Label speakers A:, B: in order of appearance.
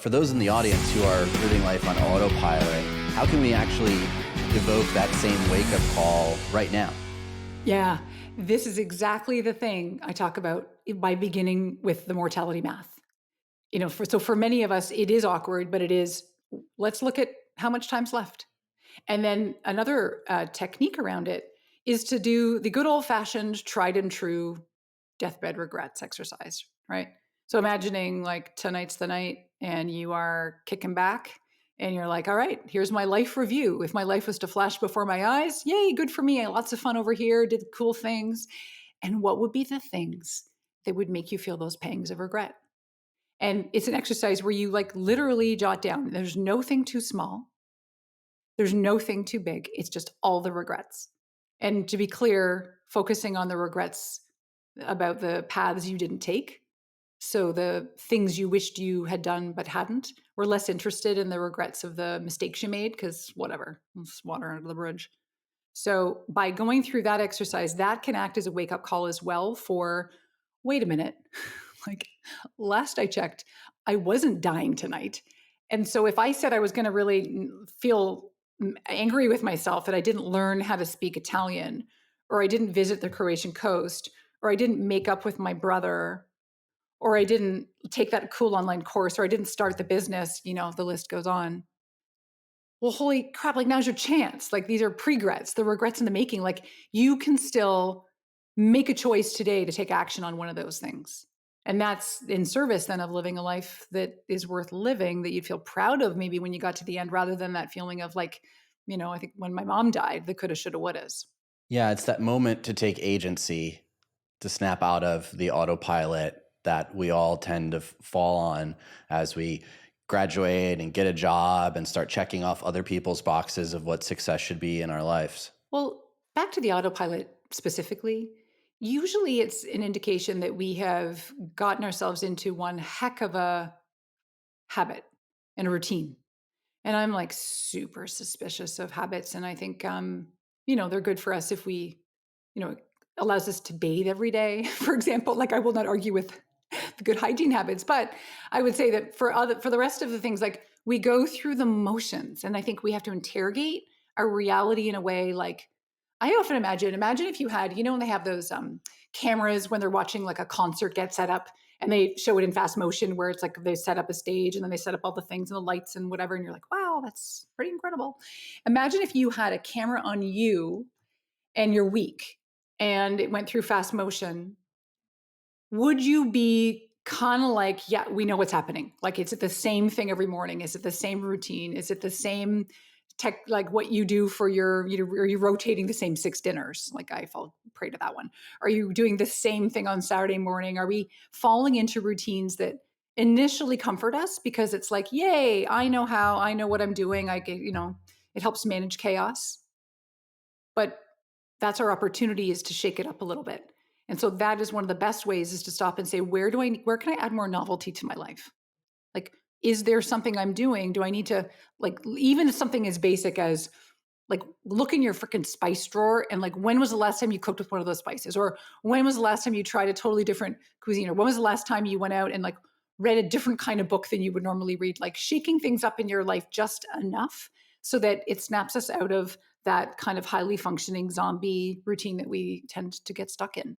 A: For those in the audience who are living life on autopilot, how can we actually evoke that same wake-up call right now?
B: Yeah, this is exactly the thing I talk about by beginning with the mortality math. For many of us, it is awkward, but it is, let's look at how much time's left. And then another technique around it is to do the good old fashioned, tried and true deathbed regrets exercise, right? So imagining like tonight's the night and you are kicking back and you're like, all right, here's my life review. If my life was to flash before my eyes, yay, good for me. I had lots of fun over here, did cool things. And what would be the things that would make you feel those pangs of regret? And it's an exercise where you like literally jot down, there's no thing too small. There's no thing too big. It's just all the regrets. And to be clear, focusing on the regrets about the paths you didn't take. So the things you wished you had done but hadn't. We're less interested in the regrets of the mistakes you made because whatever, it's water under the bridge. So by going through that exercise, that can act as a wake up call as well for, wait a minute, like last I checked, I wasn't dying tonight. And so if I said I was going to really feel angry with myself that I didn't learn how to speak Italian, or I didn't visit the Croatian coast, or I didn't make up with my brother, or I didn't take that cool online course, or I didn't start the business, the list goes on. Well, holy crap, like now's your chance. Like these are pregrets, the regrets in the making. Like you can still make a choice today to take action on one of those things. And that's in service then of living a life that is worth living, that you'd feel proud of maybe when you got to the end, rather than that feeling of like, I think when my mom died, the coulda, shoulda, wouldas.
A: Yeah, it's that moment to take agency, to snap out of the autopilot that we all tend to fall on as we graduate and get a job and start checking off other people's boxes of what success should be in our lives.
B: Well, back to the autopilot specifically, usually it's an indication that we have gotten ourselves into one heck of a habit and a routine. And I'm like super suspicious of habits. And I think, they're good for us if it allows us to bathe every day, for example. Like I will not argue with the good hygiene habits, but I would say that for the rest of the things, like we go through the motions. And I think we have to interrogate our reality in a way like, I often imagine if you had, when they have those cameras when they're watching like a concert get set up and they show it in fast motion where it's like they set up a stage and then they set up all the things and the lights and whatever. And you're like, wow, that's pretty incredible. Imagine if you had a camera on you and you're weak and it went through fast motion. Would you be kind of like, yeah, we know what's happening? Like, is it the same thing every morning? Is it the same routine? Is it the same tech, like what you do for are you rotating the same 6 dinners? Like I fall prey to that one. Are you doing the same thing on Saturday morning? Are we falling into routines that initially comfort us because it's like, yay, I know how, I know what I'm doing. It helps manage chaos. But that's our opportunity, is to shake it up a little bit. And so that is one of the best ways, is to stop and say, where can I add more novelty to my life? Like, is there something I'm doing? Do I need to, like, even something as basic as like look in your freaking spice drawer and like, when was the last time you cooked with one of those spices? Or when was the last time you tried a totally different cuisine? Or when was the last time you went out and like read a different kind of book than you would normally read? Like shaking things up in your life just enough so that it snaps us out of that kind of highly functioning zombie routine that we tend to get stuck in.